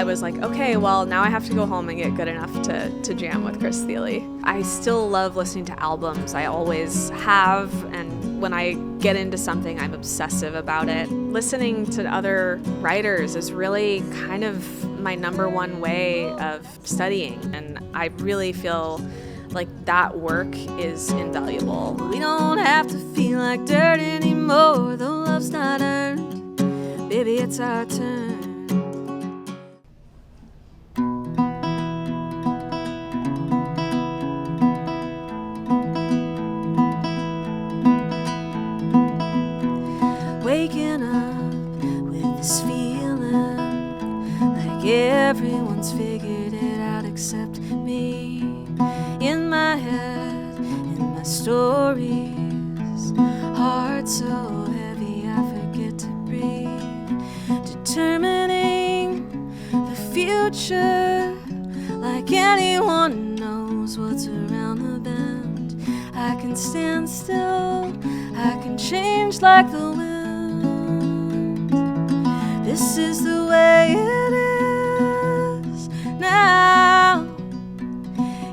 I was like, okay, well, now I have to go home and get good enough to jam with Chris Thile. I still love listening to albums. I always have, and when I get into something, I'm obsessive about it. Listening to other writers is really kind of my number one way of studying, and I really feel like that work is invaluable. We don't have to feel like dirt anymore, though love's not earned. Baby, it's our turn. Waking up with this feeling like everyone's figured it out except me. In my head, in my stories, heart so heavy I forget to breathe. Determining the future like anyone knows what's around the bend. I can stand still, I can change like the wind. This is the way it is now.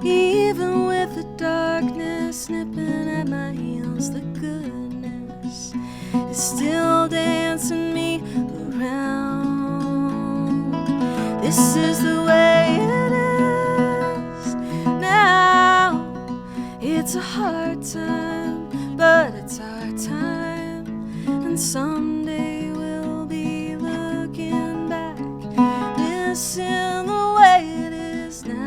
Even with the darkness nipping at my heels, the goodness is still dancing me around. This is the way it is now. It's a hard time, but it's our time, and someday we'll be looking back, missing the way it is now.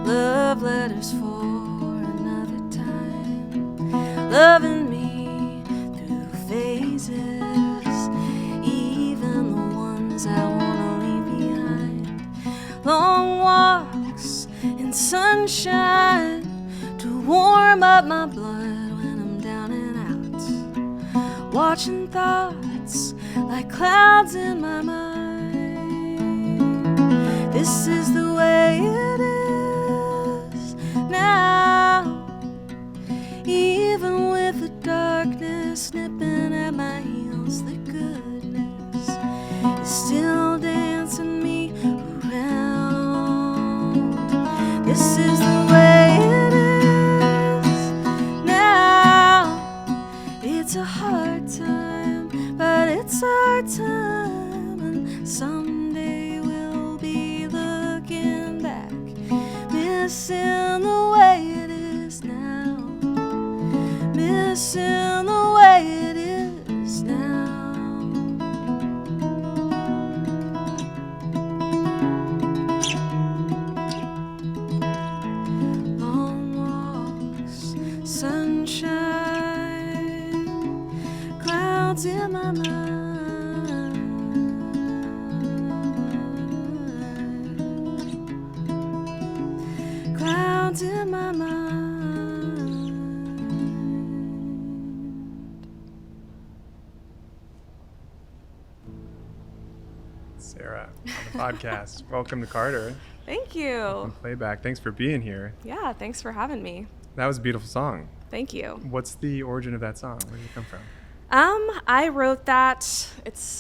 Love letters for another time, loving me through phases, even the ones I wanna leave behind. Long walks in sunshine to warm up my blood when I'm down and out, watching thoughts like clouds in my mind. This is the way it is now, even with the darkness nipping at my heels, the goodness is still dancing me around. This is the way it is now. It's a hard time, but it's our time, and someday we'll be looking back, missing the way it is now, missing the way it is now. Long walks, sunshine, clouds in my mind. In my mind. Sarah, on the podcast. Welcome to Carter. Thank you. Welcome to Playback. Thanks for being here. Yeah, thanks for having me. That was a beautiful song. Thank you. What's the origin of that song? Where did it come from? I wrote that.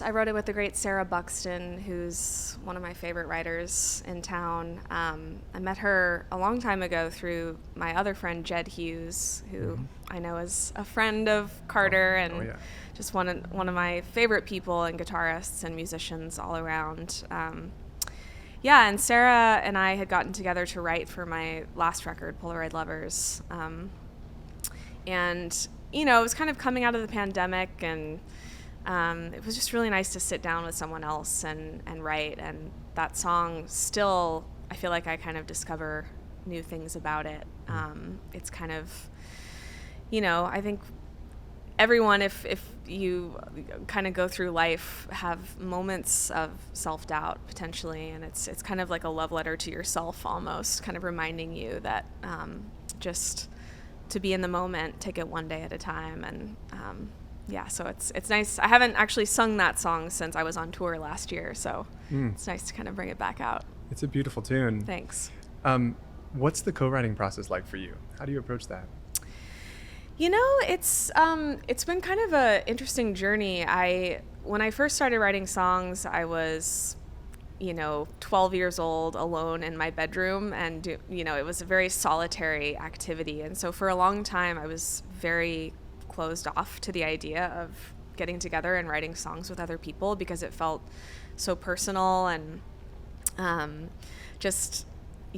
I wrote it with the great Sarah Buxton, who's one of my favorite writers in town. I met her a long time ago through my other friend, Jed Hughes, who I know is a friend of Carter and just one of my favorite people and guitarists and musicians all around. And Sarah and I had gotten together to write for my last record, Polaroid Lovers. And it was kind of coming out of the pandemic, and it was just really nice to sit down with someone else and write. And that song still, I feel like I kind of discover new things about it. It's kind of, I think everyone, if you kind of go through life, have moments of self-doubt potentially, and it's kind of like a love letter to yourself almost, kind of reminding you that just to be in the moment, take it one day at a time. And so it's nice. I haven't actually sung that song since I was on tour last year, so it's nice to kind of bring it back out. It's a beautiful tune. Thanks. What's the co-writing process like for you? How do you approach that? You know, it's been kind of a interesting journey. When I first started writing songs, I was 12 years old, alone in my bedroom, and it was a very solitary activity. And so for a long time, I was very closed off to the idea of getting together and writing songs with other people because it felt so personal and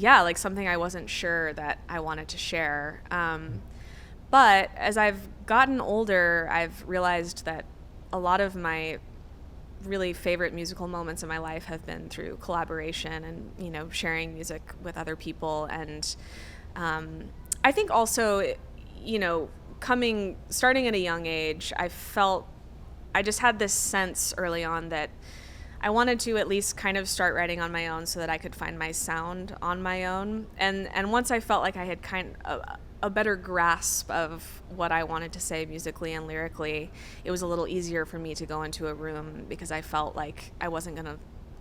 like something I wasn't sure that I wanted to share. But as I've gotten older, I've realized that a lot of my really favorite musical moments in my life have been through collaboration and, sharing music with other people. And I think also, starting at a young age, I just had this sense early on that I wanted to at least kind of start writing on my own so that I could find my sound on my own. And once I felt like I had kind of a better grasp of what I wanted to say musically and lyrically, it was a little easier for me to go into a room because I felt like I wasn't going to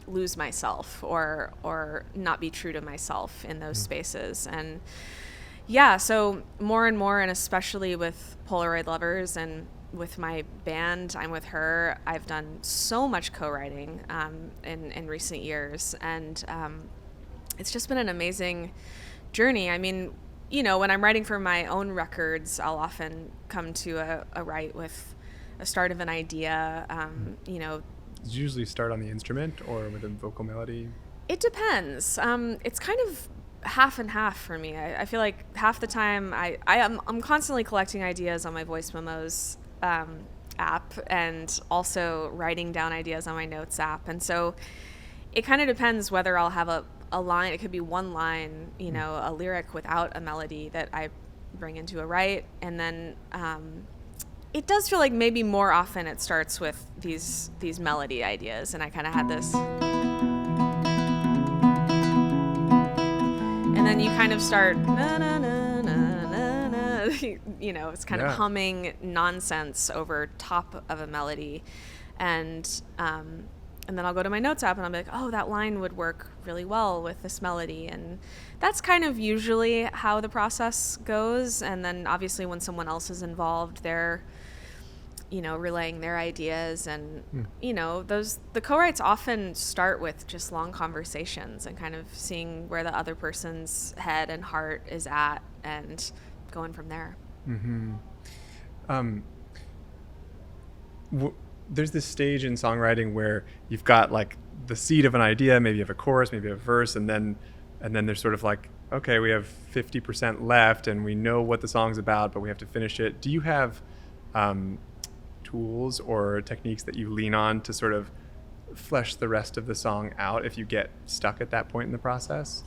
lose myself or not be true to myself in those spaces. And so more and more, and especially with Polaroid Lovers and with my band, I'm With Her, I've done so much co-writing in recent years, and it's just been an amazing journey. I mean, when I'm writing for my own records, I'll often come to a write with a start of an idea. Did you usually start on the instrument or with a vocal melody? It depends. It's kind of half and half for me. I feel like half the time I'm constantly collecting ideas on my voice memos app, and also writing down ideas on my notes app. And so it kind of depends whether I'll have a line. It could be one line, a lyric without a melody that I bring into a write. And then it does feel like maybe more often it starts with these melody ideas. And I kind of had this. And then you kind of start, na, na, na, na, na, na. It's kind of humming nonsense over top of a melody. And then I'll go to my notes app and I'll be like, oh, that line would work really well with this melody. And that's kind of usually how the process goes. And then obviously when someone else is involved, they're, relaying their ideas. And, the co-writes often start with just long conversations and kind of seeing where the other person's head and heart is at and going from there. Mm-hmm. There's this stage in songwriting where you've got like the seed of an idea, maybe you have a chorus, maybe a verse, and then there's sort of like, okay, we have 50% left and we know what the song's about, but we have to finish it. Do you have tools or techniques that you lean on to sort of flesh the rest of the song out if you get stuck at that point in the process?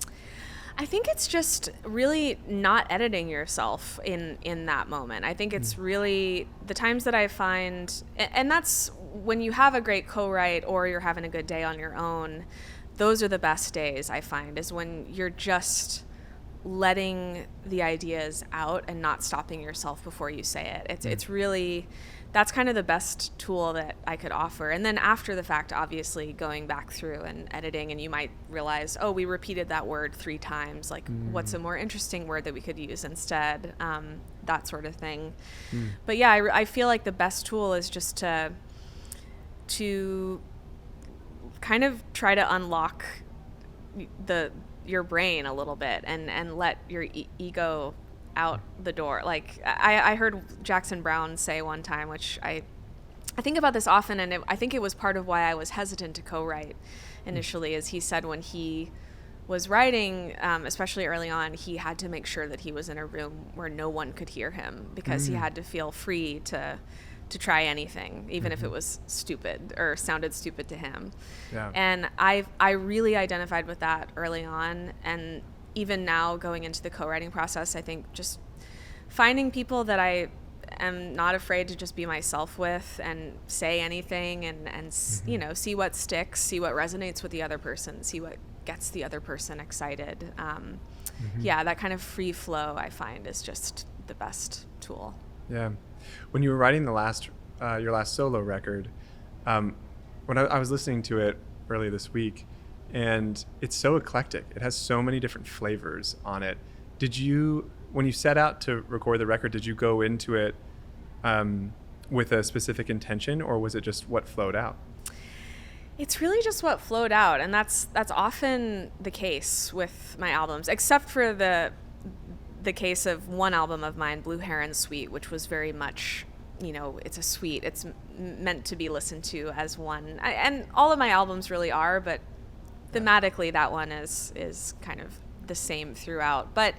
I think it's just really not editing yourself in that moment. I think it's really the times that I find, and that's when you have a great co-write or you're having a good day on your own, those are the best days I find, is when you're just letting the ideas out and not stopping yourself before you say it. It's really, that's kind of the best tool that I could offer. And then after the fact, obviously going back through and editing, and you might realize, oh, we repeated that word 3 times. Like, what's a more interesting word that we could use instead? That sort of thing. But yeah, I feel like the best tool is just to kind of try to unlock your brain a little bit and let your ego out the door. Like I heard Jackson Browne say one time, which I think about this often, and I think it was part of why I was hesitant to co-write initially, is he said when he was writing, especially early on, he had to make sure that he was in a room where no one could hear him, because he had to feel free to try anything, even if it was stupid or sounded stupid to him. Yeah. And I really identified with that early on, and even now going into the co-writing process, I think just finding people that I am not afraid to just be myself with and say anything and you know, see what sticks, see what resonates with the other person, see what gets the other person excited. Yeah, that kind of free flow I find is just the best tool. Yeah. When you were writing your last solo record, when I was listening to it earlier this week, and it's so eclectic. It has so many different flavors on it. When you set out to record the record, did you go into it with a specific intention, or was it just what flowed out? It's really just what flowed out, and that's often the case with my albums, except for the case of one album of mine, Blue Heron Suite, which was very much, you know, it's a suite. It's meant to be listened to as one. And all of my albums really are, but thematically that one is kind of the same throughout. But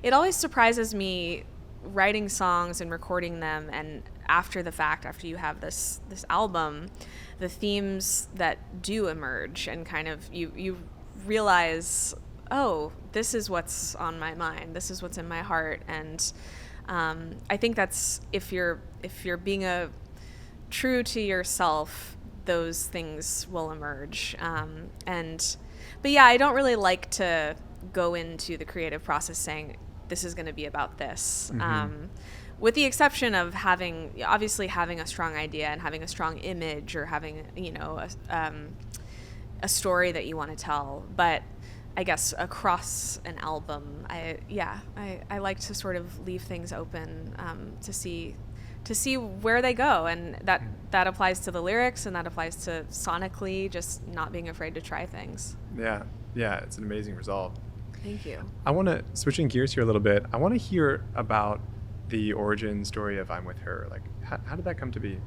it always surprises me writing songs and recording them, and after the fact, after you have this album, the themes that do emerge, and kind of you realize, oh, this is what's on my mind, this is what's in my heart. And I think that's if you're being true to yourself, those things will emerge. But yeah, I don't really like to go into the creative process saying this is going to be about this. With the exception of obviously having a strong idea and having a strong image, or having, you know, a story that you want to tell. But I guess across an album, I like to sort of leave things open to see where they go, and that applies to the lyrics, and that applies to sonically just not being afraid to try things. Yeah, it's an amazing result. Thank you. I want to, switching gears here a little bit, I want to hear about the origin story of I'm With Her. Like, how did that come to be?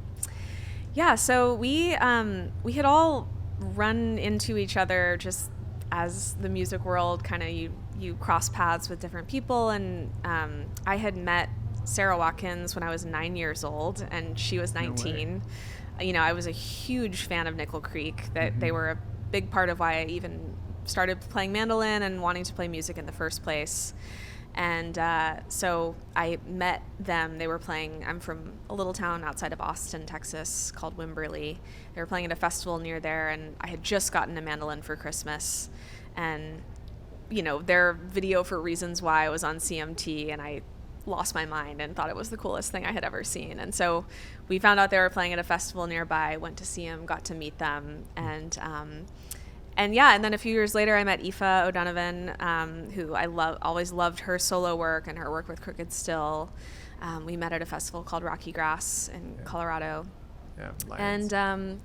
Yeah, so we had all run into each other just as the music world kind of, you cross paths with different people, and I had met Sarah Watkins when I was 9 years old, and she was 19. No, you know, I was a huge fan of Nickel Creek. That they were a big part of why I even started playing mandolin and wanting to play music in the first place. And so I met them. They were playing, I'm from a little town outside of Austin, Texas, called Wimberley. They were playing at a festival near there, and I had just gotten a mandolin for Christmas. And, you know, their video for Reasons Why was on CMT, and I lost my mind and thought it was the coolest thing I had ever seen. And so we found out they were playing at a festival nearby, went to see them, got to meet them, and then a few years later I met Aoife O'Donovan, who I always loved her solo work and her work with Crooked Still. We met at a festival called Rocky Grass in Colorado. Yeah, Lions. And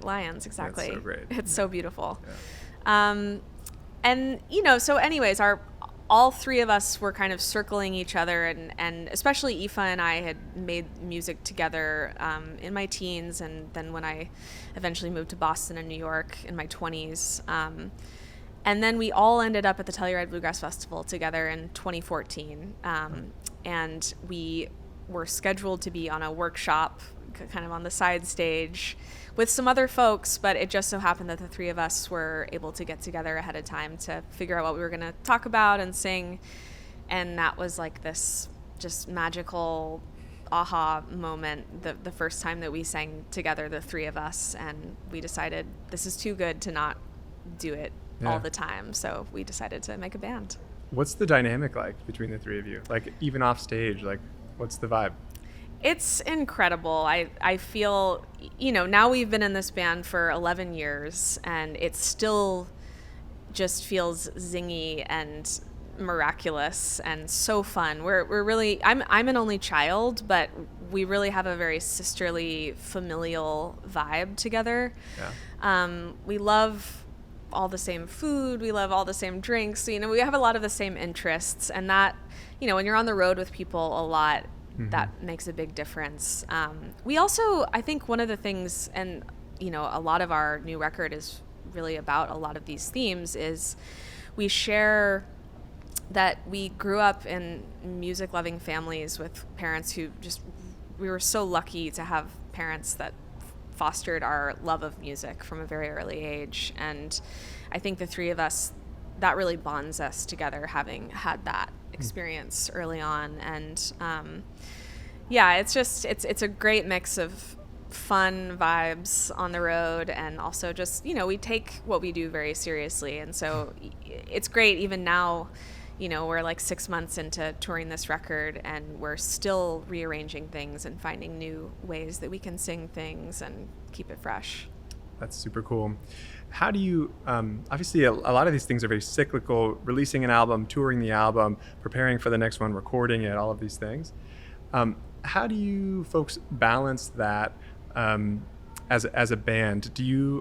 Lions, exactly. That's so great. It's so beautiful. Yeah. And, you know, so anyways, all three of us were kind of circling each other, and especially Aoife and I had made music together in my teens, and then when I eventually moved to Boston and New York in my 20s. And then we all ended up at the Telluride Bluegrass Festival together in 2014. And we were scheduled to be on a workshop kind of on the side stage with some other folks, but it just so happened that the three of us were able to get together ahead of time to figure out what we were going to talk about and sing. And that was like this just magical aha moment, the first time that we sang together, the three of us, and we decided this is too good to not do it all the time. So we decided to make a band. What's the dynamic like between the three of you? Like, even off stage, like, what's the vibe? It's incredible. I feel, you know, now we've been in this band for 11 years, and it still just feels zingy and miraculous and so fun. We're really, I'm an only child, but we really have a very sisterly, familial vibe together. Yeah. We love all the same food. We love all the same drinks. You know, we have a lot of the same interests, and that, you know, when you're on the road with people a lot, that makes a big difference. We also, I think one of the things, and, you know, a lot of our new record is really about a lot of these themes, is we share that we grew up in music-loving families with parents who just, we were so lucky to have parents that fostered our love of music from a very early age. And I think the three of us, that really bonds us together, having had that experience early on. And Yeah, it's a great mix of fun vibes on the road, and also just, we take what we do very seriously. And so it's great even now, we're like 6 months into touring this record, and we're still rearranging things and finding new ways that we can sing things and keep it fresh. That's super cool. How do you, obviously a lot of these things are very cyclical, releasing an album, touring the album, preparing for the next one, recording it, all of these things. How do you folks balance that as a band?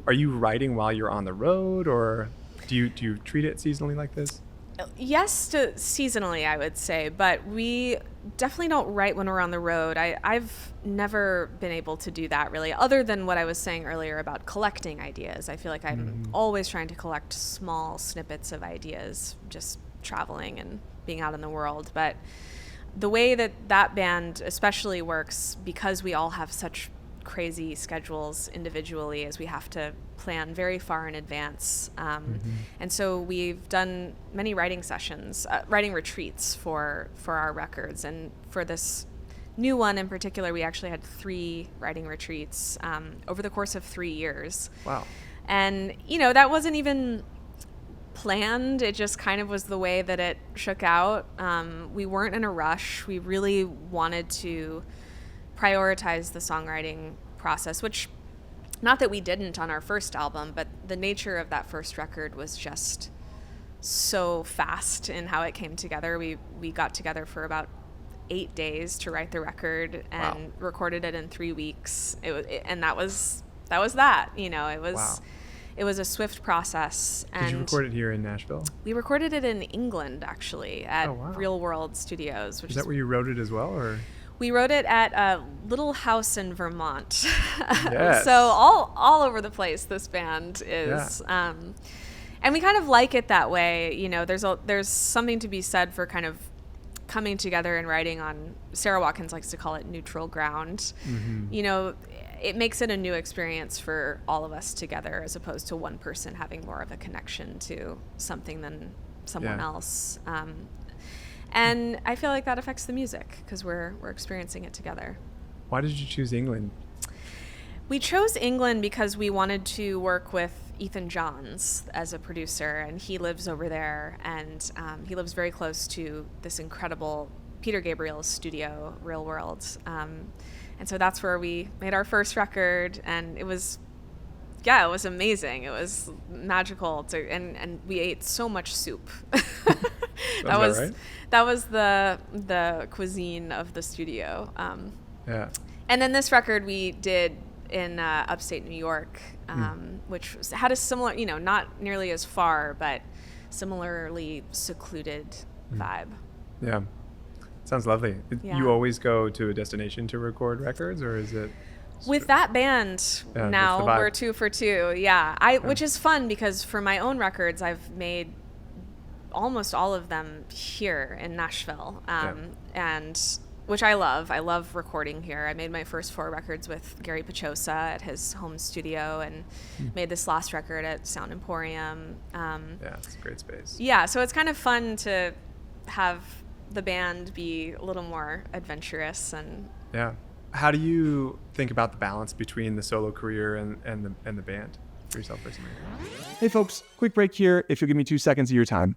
Are you writing while you're on the road, or do you treat it seasonally like this? Yes, seasonally, I would say, but we definitely don't write when we're on the road. I've never been able to do that really, other than what I was saying earlier about collecting ideas. I feel like I'm always trying to collect small snippets of ideas, just traveling and being out in the world. But the way that band especially works, because we all have such crazy schedules individually, is we have to plan very far in advance. And so we've done many writing sessions, writing retreats for our records. And for this new one in particular, we actually had 3 writing retreats over the course of 3 years. Wow. And, that wasn't even planned. It just kind of was the way that it shook out. We weren't in a rush. We really wanted to prioritize the songwriting process, which, not that we didn't on our first album, but the nature of that first record was just so fast in how it came together. We got together for about 8 days to write the record and recorded it in 3 weeks. And that was that. It was a swift process. Did you record it here in Nashville? We recorded it in England, actually, at Real World Studios. Which is that where you wrote it as well, or? We wrote it at a little house in Vermont. Yes. So all over the place this band is. Yeah. And we kind of like it that way. There's something to be said for kind of coming together and writing on, Sarah Watkins likes to call it neutral ground. It makes it a new experience for all of us together, as opposed to one person having more of a connection to something than someone else. And I feel like that affects the music because we're experiencing it together. Why did you choose England? We chose England because we wanted to work with Ethan Johns as a producer, and he lives over there, and he lives very close to this incredible Peter Gabriel's studio, Real World. And so that's where we made our first record, and it was amazing. It was magical and we ate so much soup. That was the cuisine of the studio. And then this record we did in upstate New York, which had a similar, not nearly as far, but similarly secluded vibe. Yeah. Sounds lovely. Yeah. You always go to a destination to record records, or is it? With that band, now we're 2 for 2. Yeah. Which is fun because for my own records, I've made almost all of them here in Nashville. And which I love. I love recording here. I made my first 4 records with Gary Pachosa at his home studio, and made this last record at Sound Emporium. It's a great space. Yeah, so it's kind of fun to have the band be a little more adventurous. And how do you think about the balance between the solo career and the band for yourself personally? Hey folks, quick break here if you'll give me 2 seconds of your time.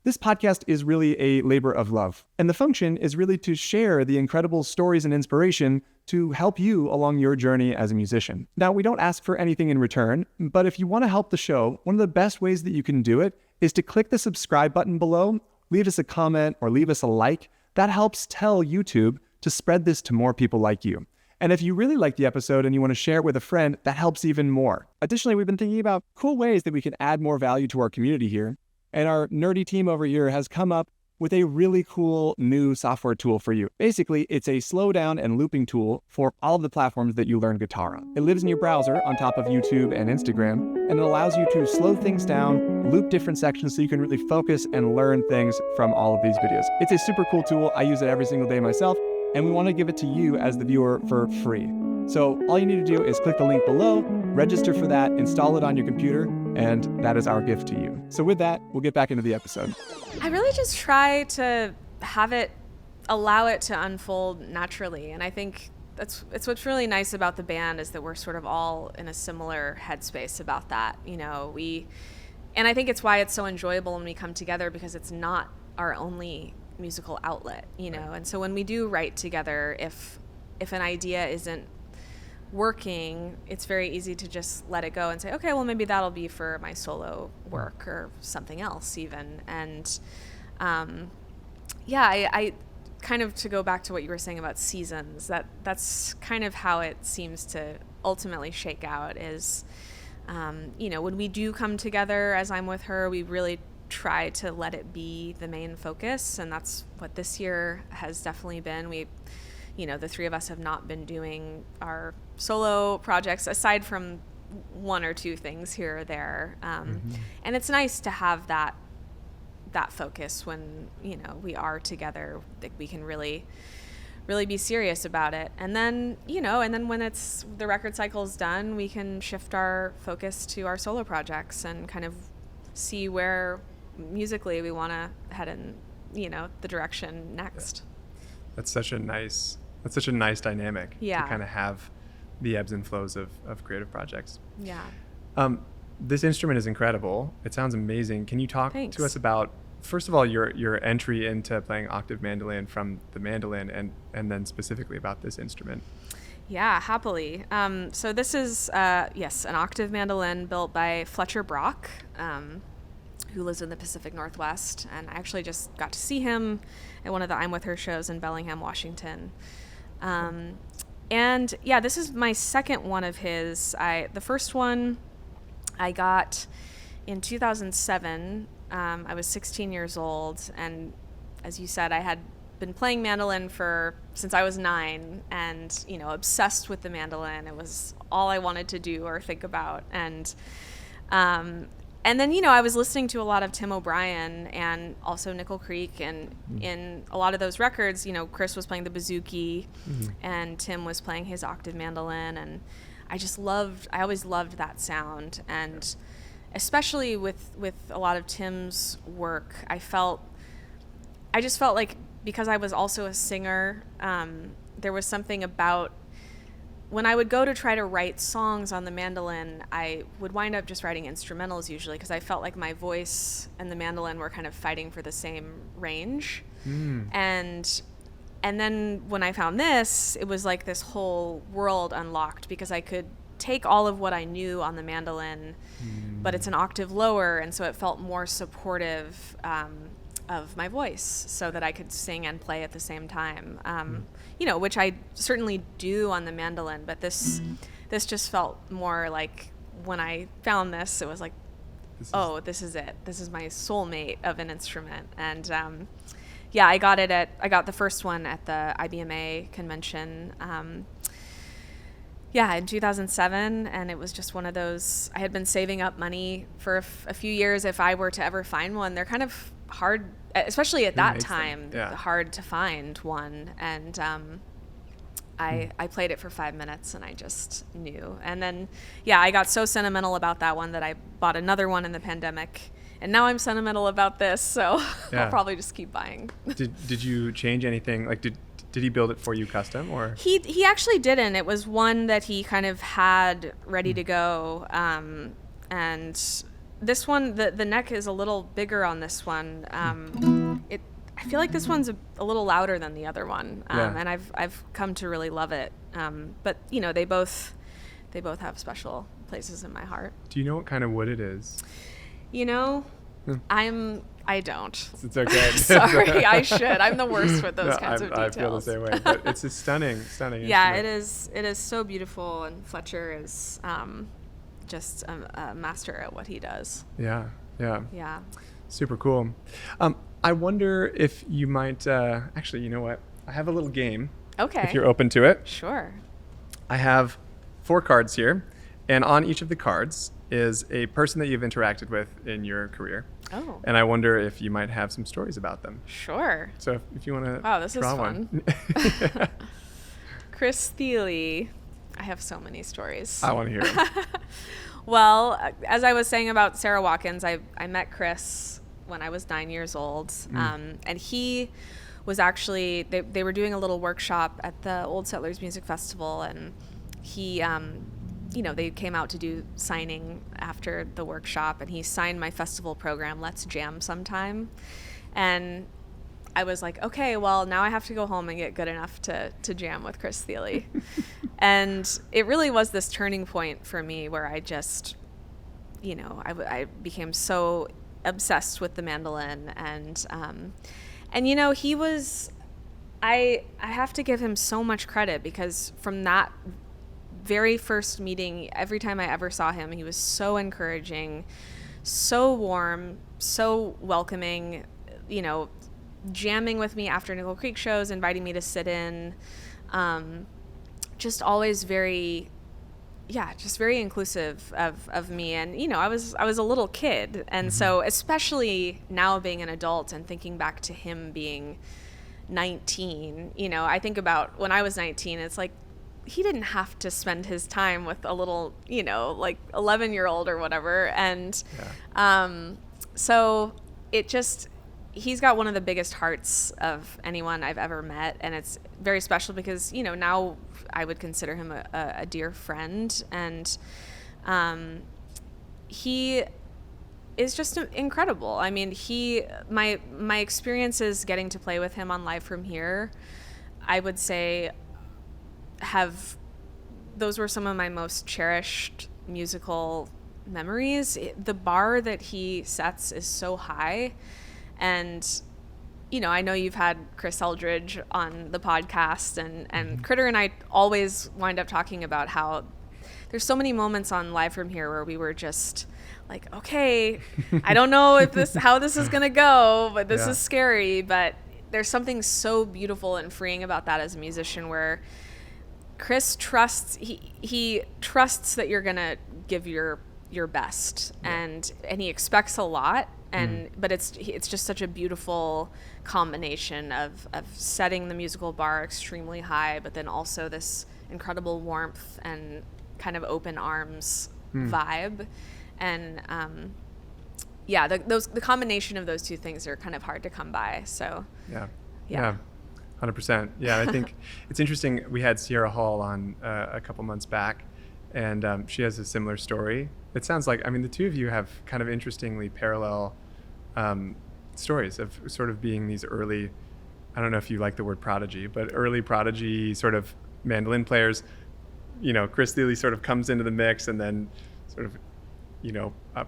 This podcast is really a labor of love, and the function is really to share the incredible stories and inspiration to help you along your journey as a musician. Now, we don't ask for anything in return, but if you want to help the show, one of the best ways that you can do it is to click the subscribe button below, leave us a comment, or leave us a like. That helps tell YouTube to spread this to more people like you. And if you really like the episode and you want to share it with a friend, that helps even more. Additionally, we've been thinking about cool ways that we can add more value to our community here. And our nerdy team over here has come up with a really cool new software tool for you. Basically, it's a slow down and looping tool for all of the platforms that you learn guitar on. It lives in your browser on top of YouTube and Instagram, and it allows you to slow things down, loop different sections so you can really focus and learn things from all of these videos. It's a super cool tool. I use it every single day myself, and we want to give it to you as the viewer for free. So all you need to do is click the link below, register for that, install it on your computer, and that is our gift to you. So with that, we'll get back into the episode. I really just try to have it allow it to unfold naturally. And I think it's what's really nice about the band is that we're sort of all in a similar headspace about that. And I think it's why it's so enjoyable when we come together, because it's not our only musical outlet, Right. And so when we do write together, if an idea isn't working, it's very easy to just let it go and say, okay, well, maybe that'll be for my solo work or something else even. And I kind of, to go back to what you were saying about seasons, that's kind of how it seems to ultimately shake out is, when we do come together as I'm with her, we really try to let it be the main focus. And that's what this year has definitely been. The three of us have not been doing our solo projects aside from one or two things here or there. And it's nice to have that focus when, we are together, that we can really be serious about it. And then, when it's the record cycle's done, we can shift our focus to our solo projects and kind of see where musically we want to head in, the direction next. That's such a nice dynamic to kind of have the ebbs and flows of creative projects. Yeah. This instrument is incredible. It sounds amazing. Can you talk to us about, first of all, your entry into playing octave mandolin from the mandolin, and then specifically about this instrument? Yeah, happily. So this is, an octave mandolin built by Fletcher Brock, who lives in the Pacific Northwest. And I actually just got to see him at one of the I'm With Her shows in Bellingham, Washington. This is my second one of his. The first one I got in 2007. I was 16 years old, and as you said, I had been playing mandolin since I was 9, and obsessed with the mandolin. It was all I wanted to do or think about, and then I was listening to a lot of Tim O'Brien and also Nickel Creek, and in a lot of those records, Chris was playing the bouzouki, and Tim was playing his octave mandolin, and I always loved that sound. And especially with a lot of Tim's work, I just felt like, because I was also a singer, there was something about when I would go to try to write songs on the mandolin, I would wind up just writing instrumentals usually, because I felt like my voice and the mandolin were kind of fighting for the same range. And then when I found this, it was like this whole world unlocked, because I could take all of what I knew on the mandolin, but it's an octave lower, and so it felt more supportive of my voice, so that I could sing and play at the same time, which I certainly do on the mandolin, but this just felt more like, when I found this, it was like, this is it. This is my soulmate of an instrument. And I got the first one at the IBMA convention in 2007, and it was just one of those, I had been saving up money for a few years if I were to ever find one. They're kind of hard, especially at that time, hard to find one. And I played it for 5 minutes, and I just knew. And then, I got so sentimental about that one that I bought another one in the pandemic. And now I'm sentimental about this, so I'll probably just keep buying. Did you change anything? Like, did he build it for you custom, or? He actually didn't. It was one that he kind of had ready to go. And this one, the neck is a little bigger on this one. I feel like this one's a little louder than the other one, and I've come to really love it. But they both have special places in my heart. Do you know what kind of wood it is? I don't. It's okay. Sorry, I should. I'm the worst with those kinds of details. I feel the same way, but it's a stunning instrument. Yeah, it is so beautiful, and Fletcher is just a master at what he does. Yeah. Super cool. I wonder if you might, actually, you know what? I have a little game. Okay. If you're open to it. Sure. I have 4 cards here, and on each of the cards is a person that you've interacted with in your career. Oh. And I wonder if you might have some stories about them. Sure. So if you want to Wow, this is draw fun. One. Chris Thile. I have so many stories. I want to hear them. Well, as I was saying about Sarah Watkins, I met Chris when I was 9 years old. And he was actually, they were doing a little workshop at the Old Settlers Music Festival, and he, they came out to do signing after the workshop, and he signed my festival program, Let's Jam Sometime. And I was like, okay, well, now I have to go home and get good enough to jam with Chris Thile. And it really was this turning point for me where I just, I became so obsessed with the mandolin. And he was, I have to give him so much credit, because from that very first meeting, every time I ever saw him, he was so encouraging, so warm, so welcoming, jamming with me after Nickel Creek shows, inviting me to sit in, just always very inclusive of me. And, I was a little kid. And so especially now being an adult and thinking back to him being 19, I think about when I was 19, it's like, he didn't have to spend his time with a little, 11-year-old or whatever. And so it just, he's got one of the biggest hearts of anyone I've ever met. And it's very special because, now I would consider him a dear friend. And he is just incredible. I mean, my experiences getting to play with him on Live From Here, I would say, those were some of my most cherished musical memories. The bar that he sets is so high. And, I know you've had Chris Eldridge on the podcast, and Critter and I always wind up talking about how there's so many moments on Live From Here where we were just like, okay, I don't know how this is going to go, but this is scary. But there's something so beautiful and freeing about that as a musician, where Chris trusts, he trusts that you're going to give your best, and he expects a lot. But it's just such a beautiful combination of setting the musical bar extremely high, but then also this incredible warmth and kind of open arms vibe. And the combination of those two things are kind of hard to come by. So yeah. 100%. Yeah, I think it's interesting. We had Sierra Hall on a couple months back, and she has a similar story. It sounds like, the two of you have kind of interestingly parallel stories of sort of being these early, I don't know if you like the word prodigy, but early prodigy sort of mandolin players. Chris Thile sort of comes into the mix and then sort of,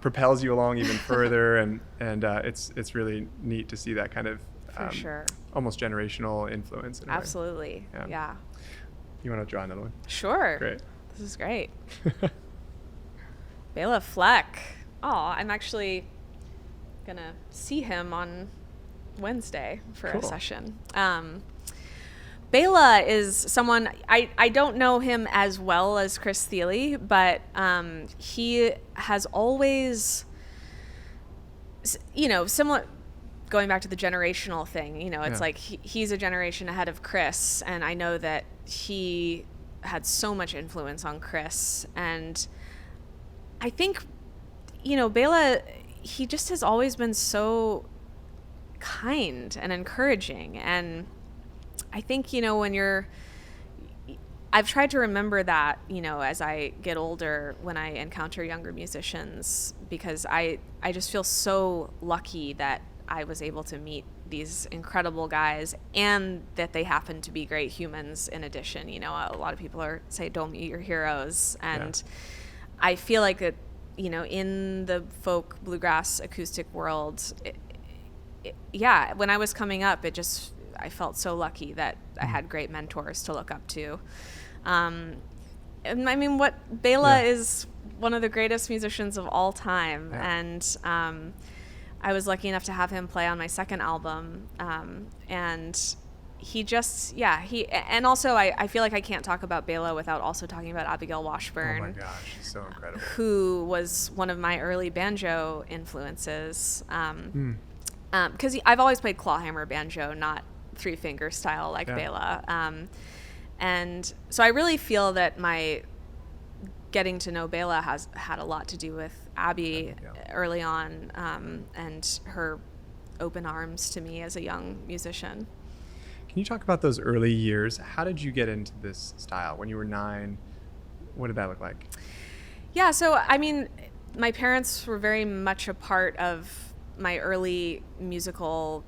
propels you along even further. And it's really neat to see that kind of, for sure, almost generational influence. Absolutely. Yeah. You want to draw another one? Sure. Great. This is great. Bela Fleck. Oh, I'm actually gonna see him on Wednesday for a session. Bela is someone, I don't know him as well as Chris Thile, but he has always, similar, going back to the generational thing, it's like he's a generation ahead of Chris, and I know that he had so much influence on Chris. And I think, Bela, he just has always been so kind and encouraging. And I think, I've tried to remember that, as I get older, when I encounter younger musicians, because I just feel so lucky that I was able to meet these incredible guys, and that they happen to be great humans in addition. A lot of people say don't meet your heroes, and I feel like that, in the folk bluegrass acoustic world, when I was coming up, I felt so lucky that I had great mentors to look up to. And Bela is one of the greatest musicians of all time. And I was lucky enough to have him play on my second album. And he just, and also I feel like I can't talk about Bela without also talking about Abigail Washburn. Oh my gosh, she's so incredible. Who was one of my early banjo influences. Because I've always played clawhammer banjo, not three-finger style like Bela. And so I really feel that my getting to know Bela has had a lot to do with Abby early on, and her open arms to me as a young musician. Can you talk about those early years? How did you get into this style? When you were 9, what did that look like? Yeah, so I mean, my parents were very much a part of my early musical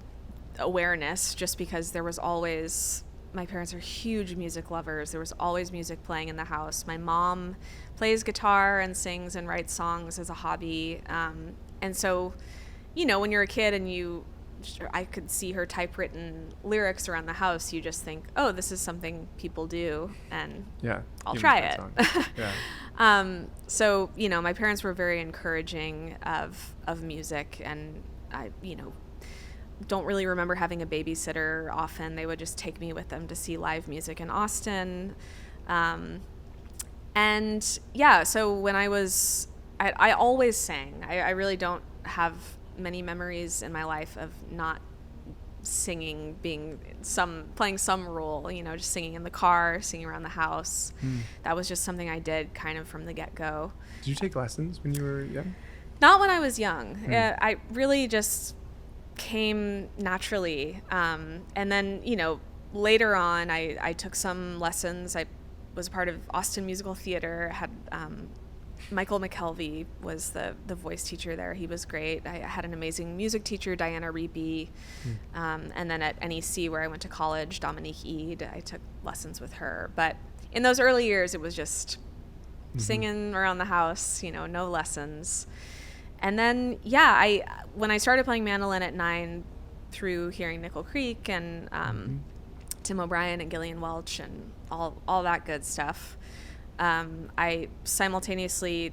awareness, just because there was always, my parents are huge music lovers. There was always music playing in the house. My mom plays guitar and sings and writes songs as a hobby. And so, you know, when you're a kid and I could see her typewritten lyrics around the house, you just think, oh, this is something people do, and I'll try it. So, you know, my parents were very encouraging of music, and I, you know, don't really remember having a babysitter often. They would just take me with them to see live music in Austin. And yeah, so when I always sang. I really don't have many memories in my life of not singing playing some role, you know, just singing in the car, singing around the house. That was just something I did kind of from the get-go. Did you take lessons when you were young? Not when I was young. I really just came naturally. And then, you know, later on, I took some lessons. I was part of Austin Musical Theater, had Michael McKelvey was the voice teacher there. He was great. I had an amazing music teacher, Diana Reapy. And then at NEC, where I went to college, Dominique Eade, I took lessons with her. But in those early years, it was just singing around the house, you know, no lessons. And then, when I started playing mandolin at 9 through hearing Nickel Creek and Tim O'Brien and Gillian Welch and all that good stuff, I simultaneously,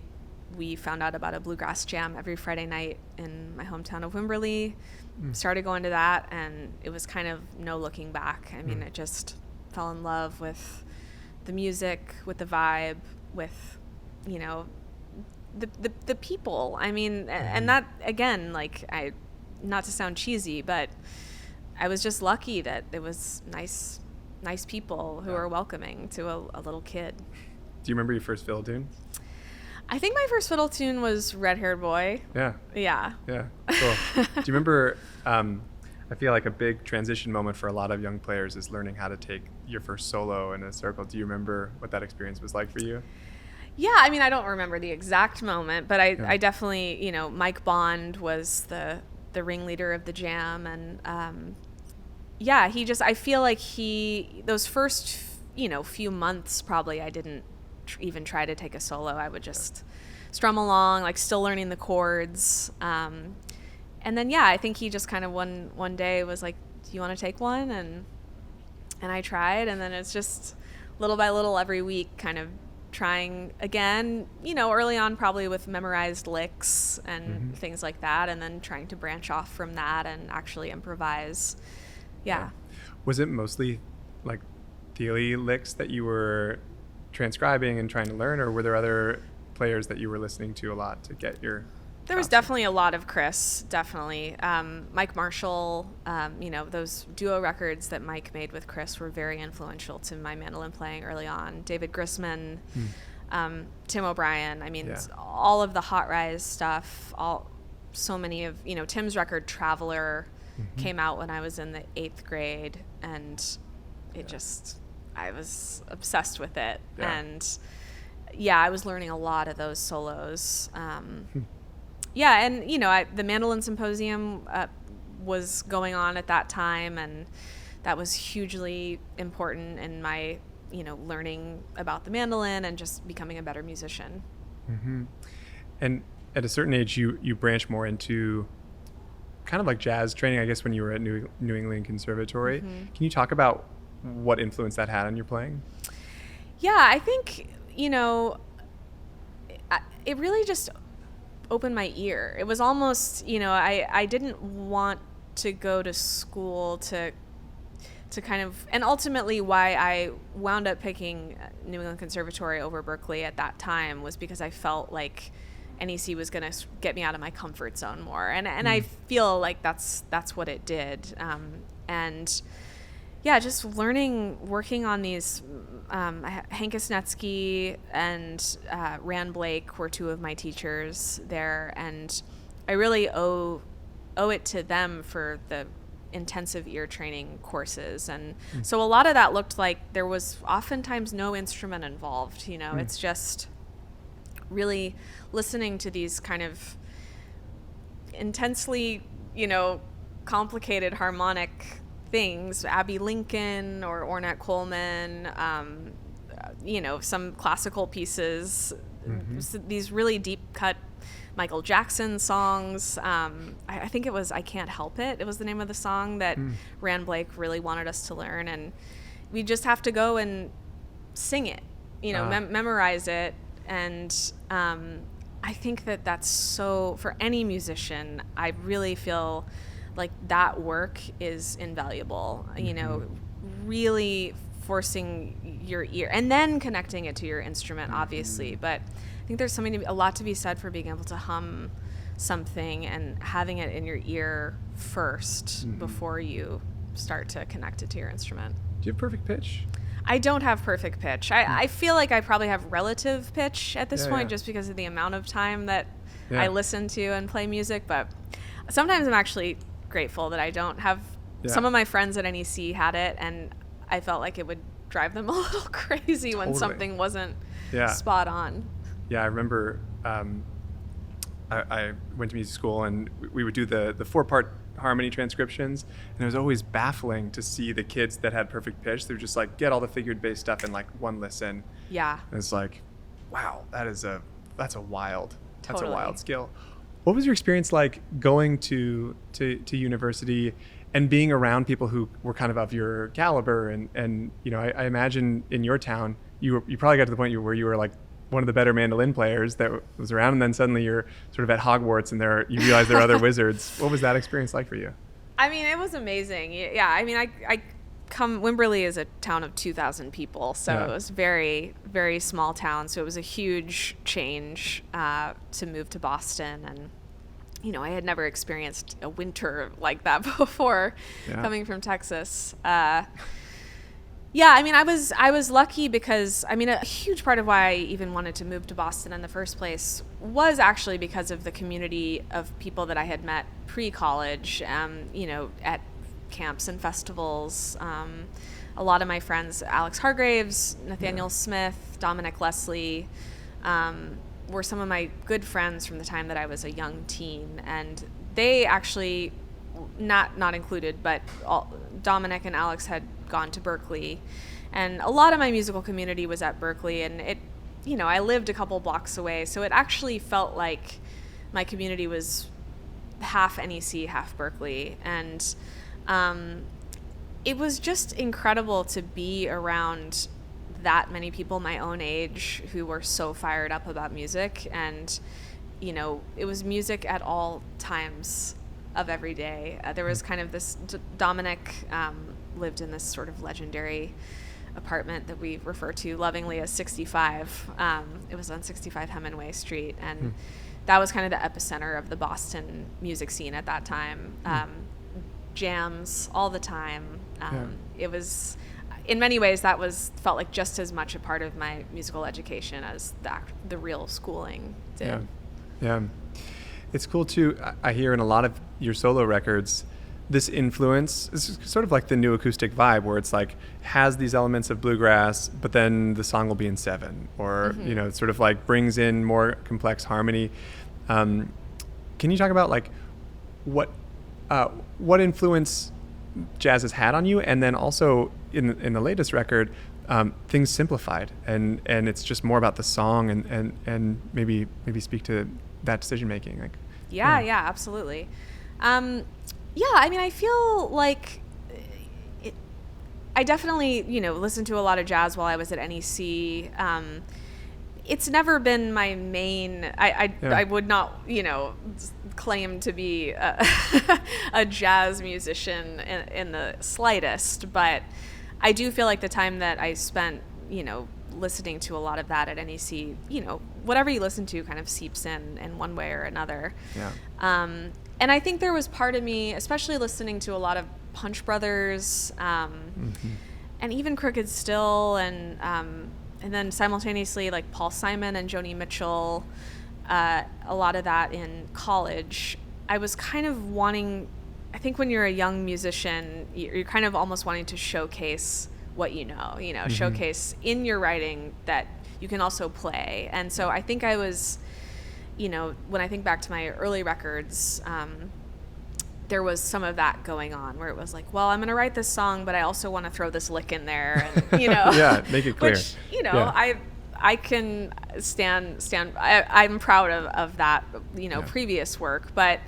we found out about a bluegrass jam every Friday night in my hometown of Wimberley, started going to that, and it was kind of no looking back. I mean, I just fell in love with the music, with the vibe, with, you know, the people. I mean, and that, again, like, not to sound cheesy, but I was just lucky that it was nice people who were welcoming to a little kid. Do you remember your first fiddle tune? I think my first fiddle tune was Red Haired Boy. Yeah. Yeah. Yeah. Cool. Do you remember, I feel like a big transition moment for a lot of young players is learning how to take your first solo in a circle. Do you remember what that experience was like for you? Yeah, I mean, I don't remember the exact moment, but I definitely, you know, Mike Bond was the ringleader of the jam, and I feel like those first, you know, few months probably I didn't even try to take a solo. I would just strum along, like still learning the chords. And then, I think he just kind of one day was like, do you want to take one? And I tried, and then it's just little by little every week kind of trying again, you know, early on probably with memorized licks and things like that, and then trying to branch off from that and actually improvise. Yeah. Was it mostly like Thile licks that you were transcribing and trying to learn, or were there other players that you were listening to a lot to get your... There was definitely a lot of Chris, definitely. Mike Marshall, you know, those duo records that Mike made with Chris were very influential to my mandolin playing early on. David Grissman, Tim O'Brien, I mean, all of the Hot Rise stuff, so many of, you know, Tim's record Traveler came out when I was in the 8th grade, and it just, I was obsessed with it. And I was learning a lot of those solos. And, you know, the Mandolin Symposium was going on at that time, and that was hugely important in my, you know, learning about the mandolin and just becoming a better musician. And at a certain age, you branch more into kind of like jazz training, I guess, when you were at New England Conservatory. Can you talk about what influence that had on your playing? Yeah, I think, you know, it really just opened my ear. It was almost, you know, I didn't want to go to school to kind of, and ultimately why I wound up picking New England Conservatory over Berklee at that time was because I felt like NEC was going to get me out of my comfort zone more. And I feel like that's what it did. And just working on these, Hank Snetsky and Rand Blake were two of my teachers there, and I really owe it to them for the intensive ear training courses. And so a lot of that looked like there was oftentimes no instrument involved. It's just really listening to these kind of intensely, complicated harmonic things, Abby Lincoln or Ornette Coleman, some classical pieces, these really deep cut Michael Jackson songs. I think it was I Can't Help It. It was the name of the song that Rand Blake really wanted us to learn. And we just have to go and sing it, memorize it. And I think that that's so, for any musician, I really feel like that work is invaluable, really forcing your ear and then connecting it to your instrument, obviously. But I think there's a lot to be said for being able to hum something and having it in your ear first before you start to connect it to your instrument. Do you have perfect pitch? I don't have perfect pitch. I feel like I probably have relative pitch at this point just because of the amount of time that I listen to and play music. But sometimes I'm actually grateful that I don't have. Some of my friends at NEC had it, and I felt like it would drive them a little crazy when something wasn't spot on. Yeah, I remember I went to music school, and we would do the 4-part harmony transcriptions, and it was always baffling to see the kids that had perfect pitch. They would just like get all the figured bass stuff in like one listen. Yeah. And it's like, wow, that's a wild skill. What was your experience like going to university and being around people who were kind of your caliber? And I imagine in your town, you probably got to the point where you were like one of the better mandolin players that was around, and then suddenly you're sort of at Hogwarts and you realize there are other wizards. What was that experience like for you? I mean, it was amazing. Yeah, I mean, Wimberley is a town of 2,000 people, so it was very, very small town. So it was a huge change to move to Boston, and I had never experienced a winter like that before, coming from Texas. Yeah, I mean, I was lucky because, I mean, a huge part of why I even wanted to move to Boston in the first place was actually because of the community of people that I had met pre-college, at camps and festivals. A lot of my friends, Alex Hargraves, Nathaniel Smith, Dominic Leslie, were some of my good friends from the time that I was a young teen. And they actually, not included, but Dominic and Alex had gone to Berkeley, and a lot of my musical community was at Berkeley, and I lived a couple blocks away, so it actually felt like my community was half NEC, half Berkeley, and it was just incredible to be around that many people my own age who were so fired up about music, and it was music at all times of every day. There was kind of this, Dominic lived in this sort of legendary apartment that we refer to lovingly as 65. It was on 65 Hemingway Street, and that was kind of the epicenter of the Boston music scene at that time. Jams all the time. It was, in many ways, felt like just as much a part of my musical education as the real schooling did. Yeah. It's cool too. I hear in a lot of your solo records, this influence is sort of like the new acoustic vibe, where it's like has these elements of bluegrass, but then the song will be in 7, or it sort of like brings in more complex harmony. Can you talk about like what influence jazz has had on you, and then also in the latest record, things simplified, and it's just more about the song, and maybe speak to that decision making, like. Yeah, absolutely. I mean, I feel like I definitely, listened to a lot of jazz while I was at NEC. It's never been my main. I would not, claim to be a jazz musician in the slightest, but I do feel like the time that I spent, listening to a lot of that at NEC, whatever you listen to kind of seeps in one way or another. And I think there was part of me, especially listening to a lot of Punch Brothers, and even Crooked Still, and then simultaneously like Paul Simon and Joni Mitchell, a lot of that in college. I was kind of wanting think when you're a young musician, you're kind of almost wanting to showcase what showcase in your writing that you can also play. And so I think I was, when I think back to my early records, there was some of that going on where it was like, well, I'm going to write this song, but I also want to throw this lick in there, and, yeah, make it clear. Which, I can stand. I'm proud of that, previous work, but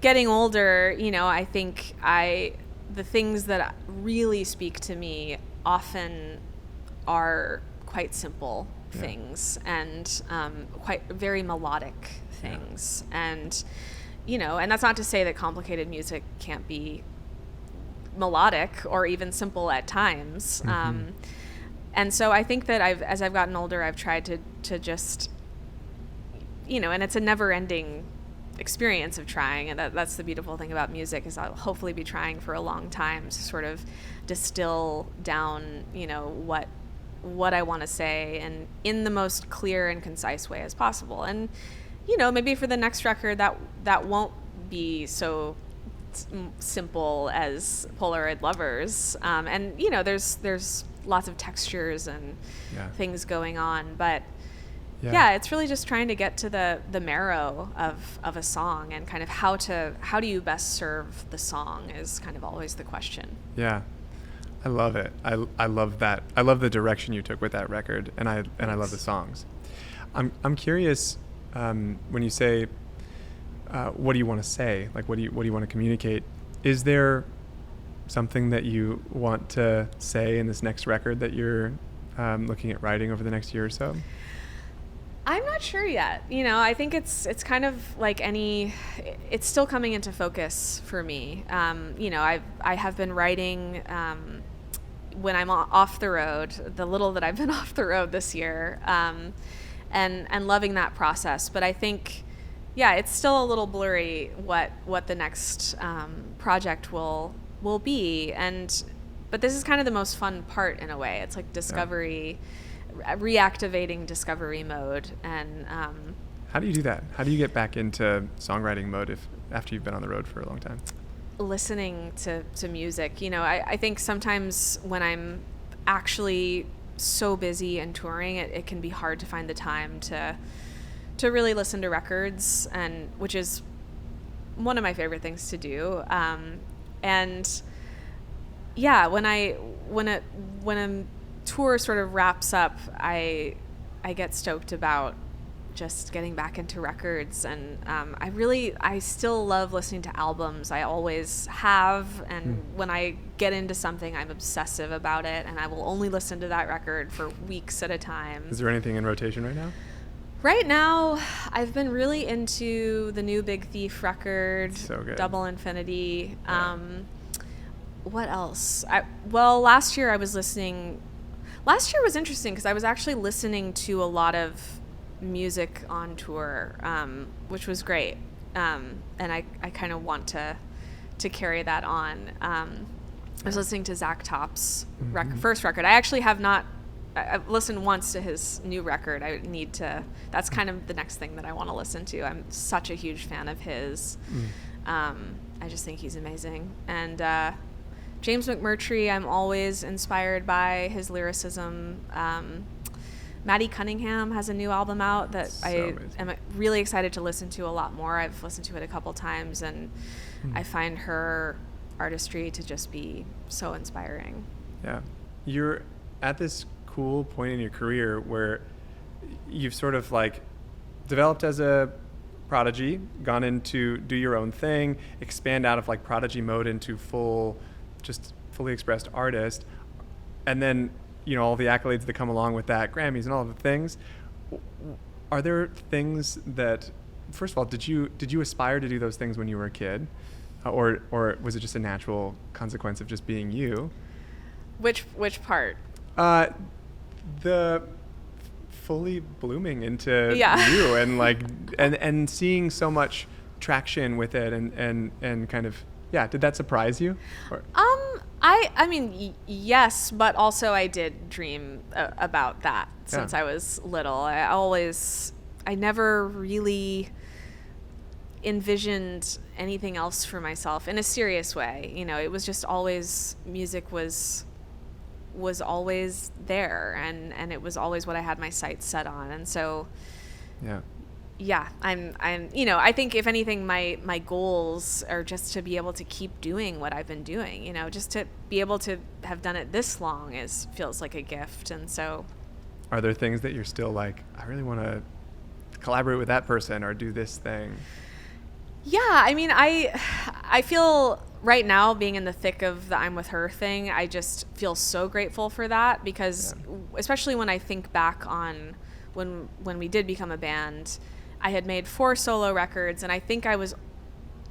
getting older, I think the things that really speak to me often are quite simple things and quite very melodic things. And, and that's not to say that complicated music can't be melodic or even simple at times. And so I think that as I've gotten older, I've tried to just, and it's a never ending experience of trying, and that's the beautiful thing about music, is I'll hopefully be trying for a long time to sort of distill down what I want to say, and in the most clear and concise way as possible. And maybe for the next record that won't be so simple as Polaroid Lovers, and there's lots of textures and things going on, but it's really just trying to get to the marrow of a song, and kind of how do you best serve the song is kind of always the question. Yeah. I love it. I love that. I love the direction you took with that record, and I love the songs. I'm curious, when you say, what do you want to say? Like, what do you want to communicate? Is there something that you want to say in this next record that you're looking at writing over the next year or so? I'm not sure yet. I think it's kind of like it's still coming into focus for me. I have been writing when I'm off the road, the little that I've been off the road this year, and loving that process. But I think, it's still a little blurry what the next project will be. But this is kind of the most fun part in a way. It's like discovery. Reactivating discovery mode. And how do you do that? How do you get back into songwriting mode after you've been on the road for a long time? Listening to music. I think sometimes when I'm actually so busy and touring, it can be hard to find the time to really listen to records, and which is one of my favorite things to do. And when a tour sort of wraps up, I get stoked about just getting back into records, and I still love listening to albums. I always have, and when I get into something, I'm obsessive about it, and I will only listen to that record for weeks at a time. Is there anything in rotation right now? Right now, I've been really into the new Big Thief record, so good. Double Infinity. What else? Last year was interesting because I was actually listening to a lot of music on tour, which was great. And I kind of want to carry that on. I was listening to Zach Top's first record. I actually have not. I've listened once to his new record. I need to. That's kind of the next thing that I want to listen to. I'm such a huge fan of his. I just think he's amazing. And James McMurtry, I'm always inspired by his lyricism. Maddie Cunningham has a new album out that I am really excited to listen to a lot more. I've listened to it a couple times, and I find her artistry to just be so inspiring. Yeah. You're at this cool point in your career where you've sort of like developed as a Prodigy, gone into do your own thing, expand out of like Prodigy mode into fully expressed artist, and then all the accolades that come along with that, Grammys and all of the things. Are there things that, first of all, did you aspire to do those things when you were a kid, or was it just a natural consequence of just being you? Which part? The fully blooming into you, and like and seeing so much traction with it, and kind of. Yeah, did that surprise you? I mean, yes, but also I did dream about that since I was little. I never really envisioned anything else for myself in a serious way. You know, it was just always, music was always there, and it was always what I had my sights set on. And so yeah, I'm you know, I think if anything, my goals are just to be able to keep doing what I've been doing, you know, just to be able to have done it this long feels like a gift. And so, are there things that you're still like, I really want to collaborate with that person or do this thing? Yeah, I mean, I feel right now, being in the thick of the I'm with her thing, I just feel so grateful for that, because especially when I think back on when we did become a band, I had made 4 solo records, and I think I was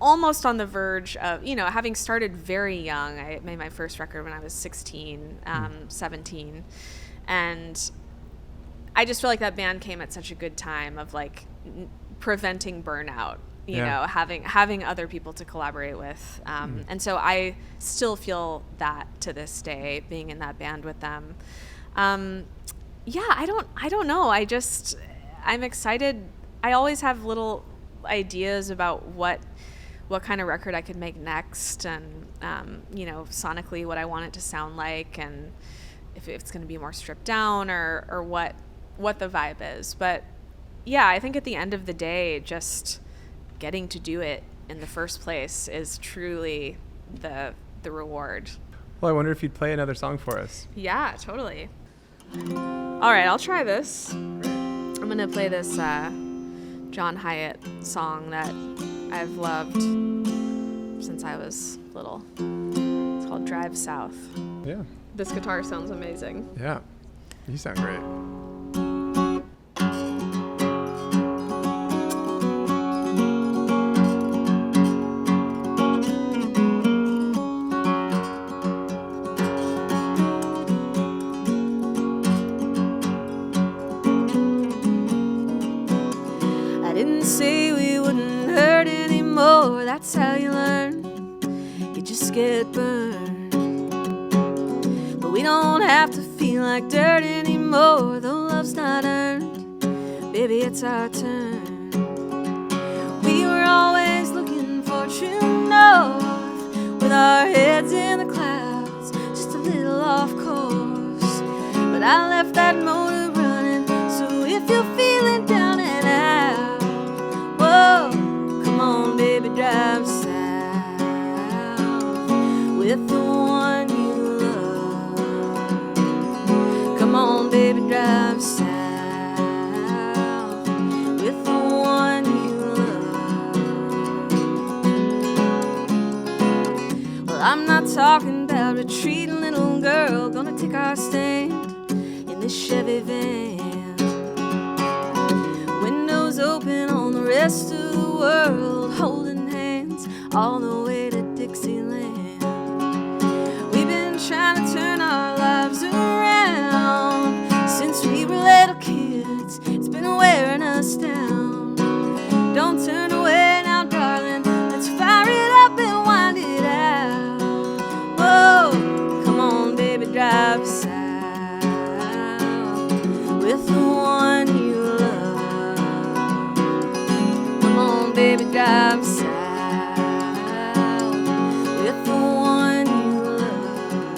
almost on the verge of, you know, having started very young. I made my first record when I was 16, 17, and I just feel like that band came at such a good time of like preventing burnout, you know, having other people to collaborate with. And so I still feel that to this day, being in that band with them. Yeah, I don't know. I'm excited. I always have little ideas about what kind of record I could make next, and, you know, sonically what I want it to sound like, and if it's going to be more stripped down or what the vibe is. But yeah, I think at the end of the day, just getting to do it in the first place is truly the reward. Well, I wonder if you'd play another song for us. Yeah, totally. All right, I'll try this. I'm going to play this John Hyatt song that I've loved since I was little. It's called Drive South. Yeah. This guitar sounds amazing. Yeah. You sound great. That's how you learn. You just get burned. But we don't have to feel like dirt anymore. Though love's not earned, baby, it's our turn. We were always looking for true north, with our heads in the clouds, just a little off course. But I left that motor running, so if you're feeling down and out, whoa, come on, baby, drive south with the one you love. Come on, baby, drive south with the one you love. Well, I'm not talking about retreating, little girl. Gonna take our stand in this Chevy van. Windows open on the rest of the world, holding hands all the way to Dixieland. We've been trying to turn our lives around since we were little kids. It's been wearing us down. Don't turn away now, darling. Let's fire it up and wind it out. Whoa, come on, baby, drive south with the one you love. Come on, baby, drive south with the one you love.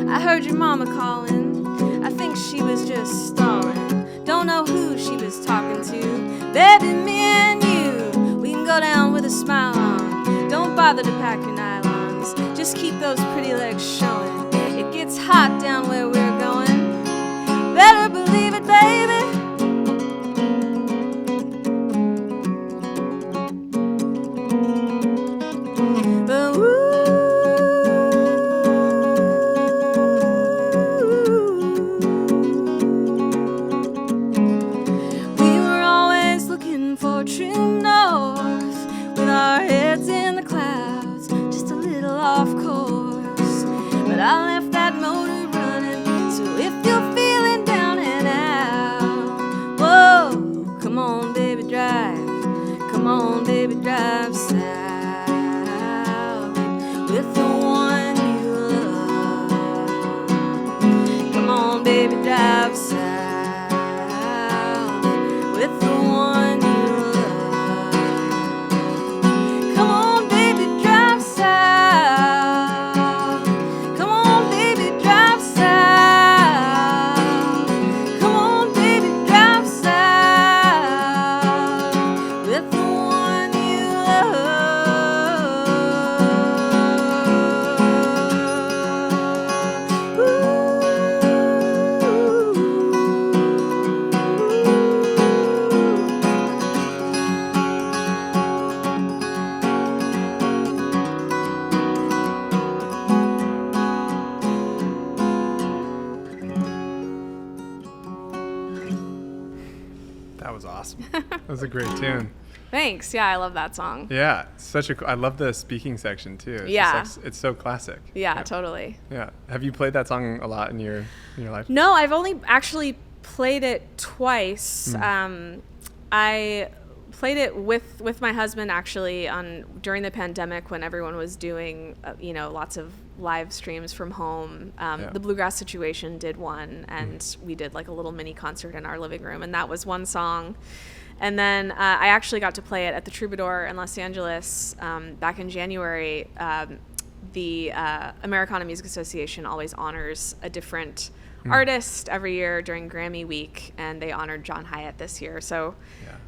I heard your mama calling. I think she was just stalling. Don't know who she was talking to. Baby, me and you, we can go down with a smile on. Don't bother to pack your nylons. Just keep those pretty legs showing. It gets hot down where we're going. Better believe it, baby. But we were always looking for true north, with our heads in the clouds, just a little off course. But I left that motor running, so if you're feeling down and out, whoa, come on, baby, drive. Come on, baby, drive south with the one you love. Come on, baby, drive south with the was a great tune. Thanks. Yeah, I love that song. Yeah, I love the speaking section too. It's Yeah. just like, it's so classic. Yeah, totally. Yeah. Have you played that song a lot in your life? No, I've only actually played it twice. I played it with my husband actually during the pandemic when everyone was doing lots of live streams from home. The Bluegrass Situation did one, and we did like a little mini concert in our living room, and that was one song. And then I actually got to play it at the Troubadour in Los Angeles back in January. The Americana Music Association always honors a different artist every year during Grammy week, and they honored John Hyatt this year. So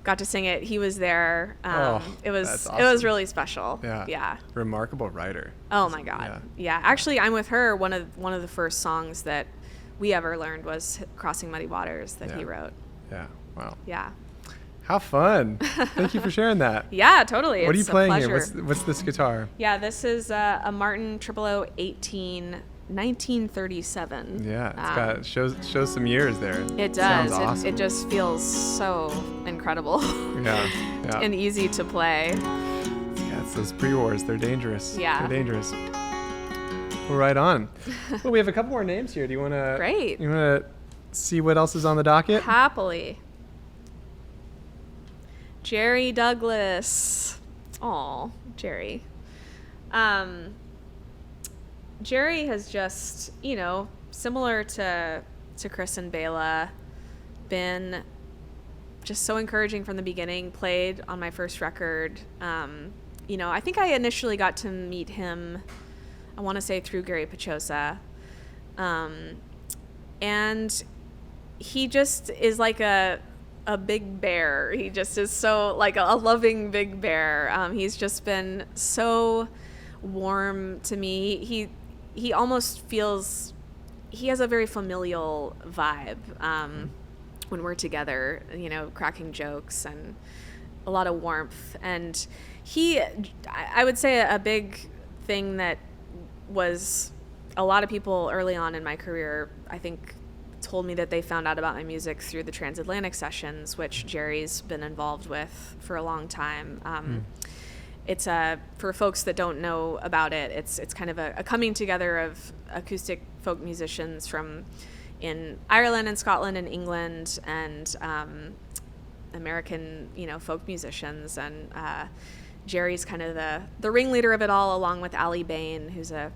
got to sing it. He was there. It was that's it was awesome. really special. Yeah. Remarkable writer. Oh my God. Yeah. Actually, I'm with her. One of the first songs that we ever learned was Crossing Muddy Waters that he wrote. Yeah. Wow. Yeah. How fun. Thank you for sharing that. Yeah, totally. What are you It's a playing here? pleasure. What's this guitar? Yeah, this is a Martin 0018 1937. Yeah, it's got shows some years there. It Sounds does. awesome. It just feels so incredible. Yeah. And easy to play. Yeah, it's those pre-wars. They're dangerous. Yeah. They're dangerous. Well, right on. Well, we have a couple more names here. Do you want to? Great. You want to see what else is on the docket? Happily. Jerry Douglas. Aw, Jerry. Jerry has just, similar to Chris and Bela, been just so encouraging from the beginning, played on my first record. I think I initially got to meet him, I want to say through Gary Pachosa. And he just is like a big bear. He just is so like a loving big bear. He's just been so warm to me. He almost feels, he has a very familial vibe when we're together, cracking jokes and a lot of warmth. And I would say a big thing that was a lot of people early on in my career, I think, told me that they found out about my music through the Transatlantic Sessions, which Jerry's been involved with for a long time. It's for folks that don't know about it, it's kind of a coming together of acoustic folk musicians from in Ireland and Scotland and England and American, folk musicians. And Jerry's kind of the ringleader of it all, along with Ali Bain, who's a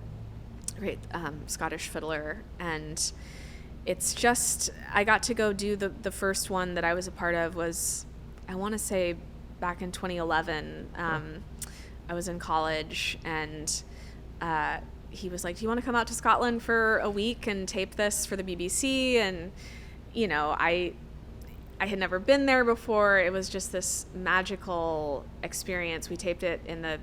great Scottish fiddler. And it's just, I got to go do the first one that I was a part of was, I want to say back in 2011. I was in college, and he was like, do you want to come out to Scotland for a week and tape this for the BBC? And, I had never been there before. It was just this magical experience. We taped it in the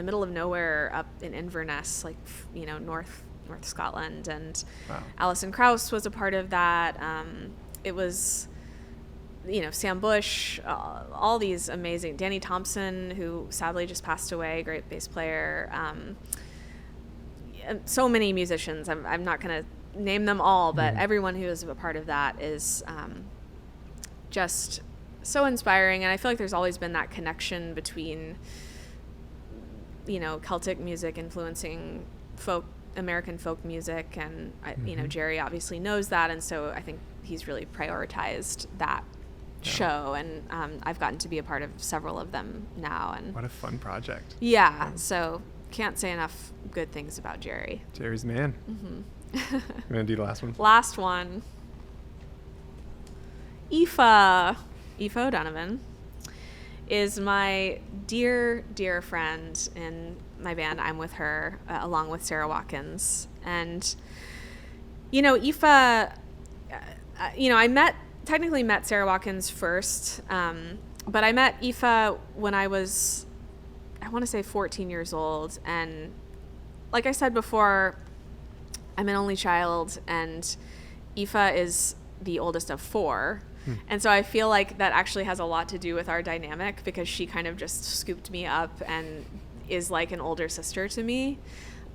middle of nowhere up in Inverness, like, North Scotland. And wow. Alison Krauss was a part of that. It was, Sam Bush, all these amazing, Danny Thompson, who sadly just passed away, great bass player. So many musicians. I'm not going to name them all, but everyone who is a part of that is just so inspiring. And I feel like there's always been that connection between, Celtic music influencing American folk music. And, Jerry obviously knows that. And so I think he's really prioritized that show. And I've gotten to be a part of several of them now. And what a fun project. Yeah. So can't say enough good things about Jerry. Jerry's man. You want to do the last one? Last one. Aoife O'Donovan is my dear, dear friend in my band. I'm with her, along with Sarah Watkins. And, Aoife, I technically met Sarah Watkins first, but I met Aoife when I was, I want to say 14 years old. And like I said before, I'm an only child, and Aoife is the oldest of four. And so I feel like that actually has a lot to do with our dynamic, because she kind of just scooped me up and is like an older sister to me.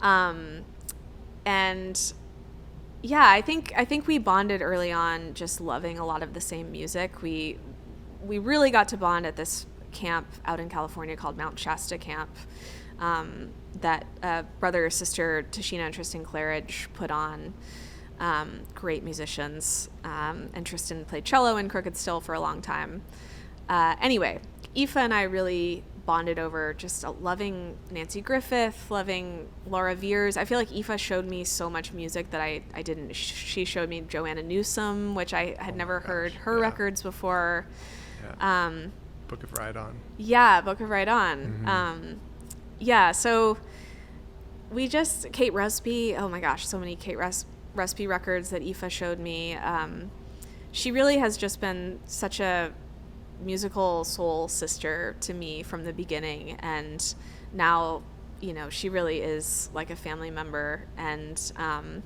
And yeah, I think we bonded early on, just loving a lot of the same music. We we really got to bond at this camp out in California called Mount Shasta Camp, that brother or sister Tashina and Tristan Claridge put on. Great musicians. And Tristan played cello in Crooked Still for a long time. Anyway, Aoife and I really bonded over just loving Nancy Griffith, loving Laura Veers. I feel like Aoife showed me so much music that I didn't. She showed me Joanna Newsom, which I had never heard her records before. Yeah. Book of Ride On. Yeah, Book of Ride On. Mm-hmm. So we just, Kate Rusby, oh my gosh, so many Kate Rusby records that Aoife showed me. She really has just been such a musical soul sister to me from the beginning, and now she really is like a family member, and I'm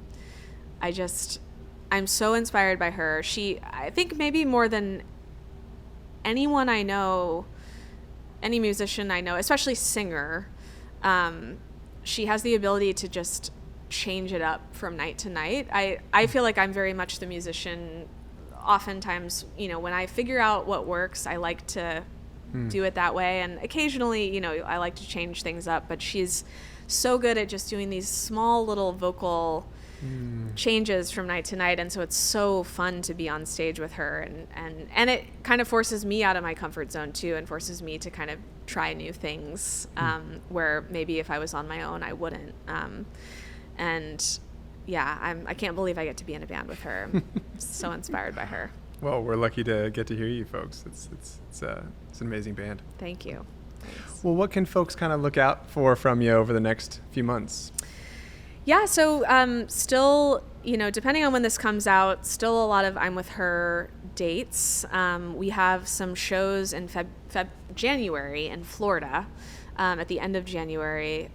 so inspired by her. I think maybe more than anyone I know, any musician I know, especially singer, she has the ability to just change it up from night to night. I feel like I'm very much the musician. Oftentimes, when I figure out what works, I like to do it that way. And occasionally, I like to change things up. But she's so good at just doing these small little vocal changes from night to night. And so it's so fun to be on stage with her. And it kind of forces me out of my comfort zone, too, and forces me to kind of try new things where maybe if I was on my own, I wouldn't. I can't believe I get to be in a band with her. I'm so inspired by her. Well, we're lucky to get to hear you folks. It's an amazing band. Thank you. Thanks. Well, what can folks kind of look out for from you over the next few months? Yeah, so still, depending on when this comes out, still a lot of I'm With Her dates. We have some shows in January in Florida, at the end of January.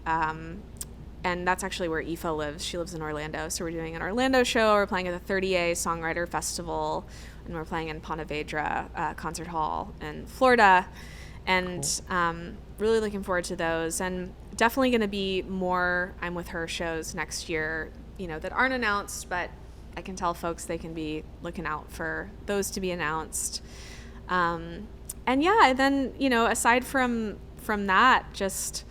And that's actually where Aoife lives. She lives in Orlando. So we're doing an Orlando show. We're playing at the 30A Songwriter Festival. And we're playing in Ponte Vedra Concert Hall in Florida. And cool. Really looking forward to those. And definitely going to be more I'm With Her shows next year, that aren't announced. But I can tell folks they can be looking out for those to be announced. And then, aside from that, just...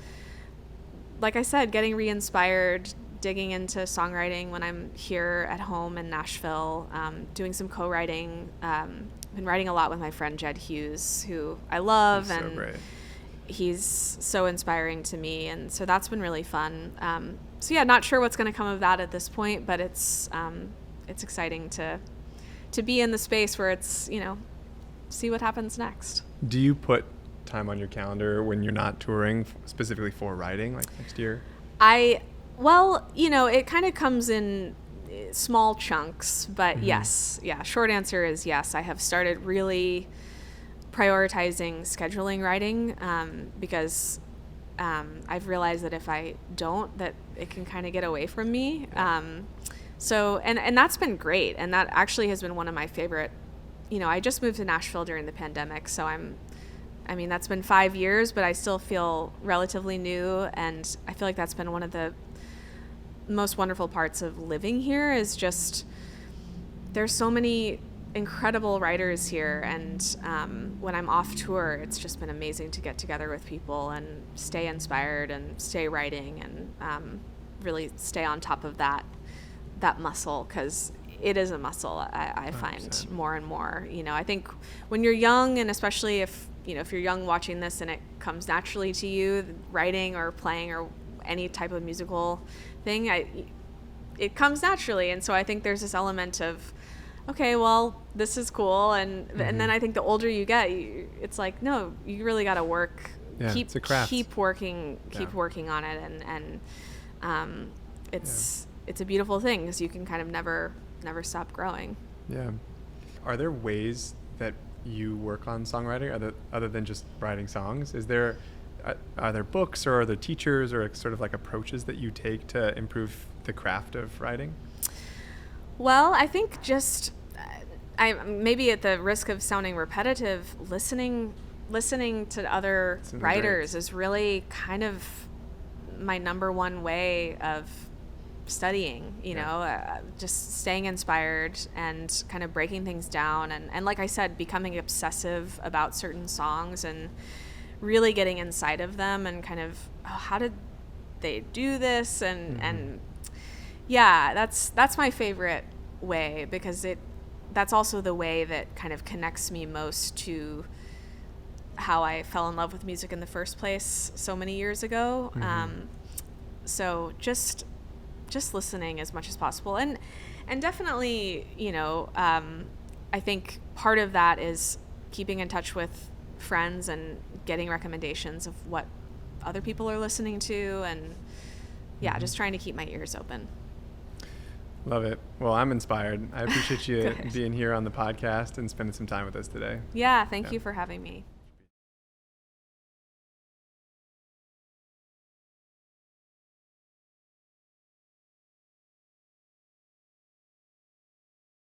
like I said, getting re-inspired, digging into songwriting when I'm here at home in Nashville, doing some co-writing. Been writing a lot with my friend Jed Hughes, who I love, He's and so great. He's so inspiring to me, and so that's been really fun. Not sure what's going to come of that at this point, but it's exciting to be in the space where it's see what happens next. Do you put time on your calendar when you're not touring specifically for writing, like next year? It kind of comes in small chunks, but yes. Yeah, short answer is yes. I have started really prioritizing scheduling writing because I've realized that if I don't, that it can kind of get away from me. And that's been great. And that actually has been one of my favorite, I just moved to Nashville during the pandemic, so that's been 5 years, but I still feel relatively new, and I feel like that's been one of the most wonderful parts of living here is just there's so many incredible writers here, and when I'm off tour, it's just been amazing to get together with people and stay inspired and stay writing and really stay on top of that muscle, because it is a muscle. I find more and more. I think when you're young, and especially if you're young watching this and it comes naturally to you, writing or playing or any type of musical thing, it comes naturally. And so I think there's this element of, okay, well, this is cool. And then I think the older you get, it's like, no, you really got to work. Yeah, it's a craft. Keep working on it. And it's a beautiful thing because you can kind of never stop growing. Yeah. Are there ways that you work on songwriting other than just writing songs? Are there books or are there teachers or sort of like approaches that you take to improve the craft of writing? Well, I think just I maybe at the risk of sounding repetitive, listening to other writers is really kind of my number one way of studying, you Yeah. know, just staying inspired and kind of breaking things down. And like I said, becoming obsessive about certain songs and really getting inside of them and kind of, oh, how did they do this? And yeah, that's my favorite way, because that's also the way that kind of connects me most to how I fell in love with music in the first place so many years ago. So just listening as much as possible, and definitely, you know, I think part of that is keeping in touch with friends and getting recommendations of what other people are listening to, and just trying to keep my ears open. Love it. Well, I'm inspired. I appreciate you Good. being here on the podcast and spending some time with us today. Yeah, thank you for having me.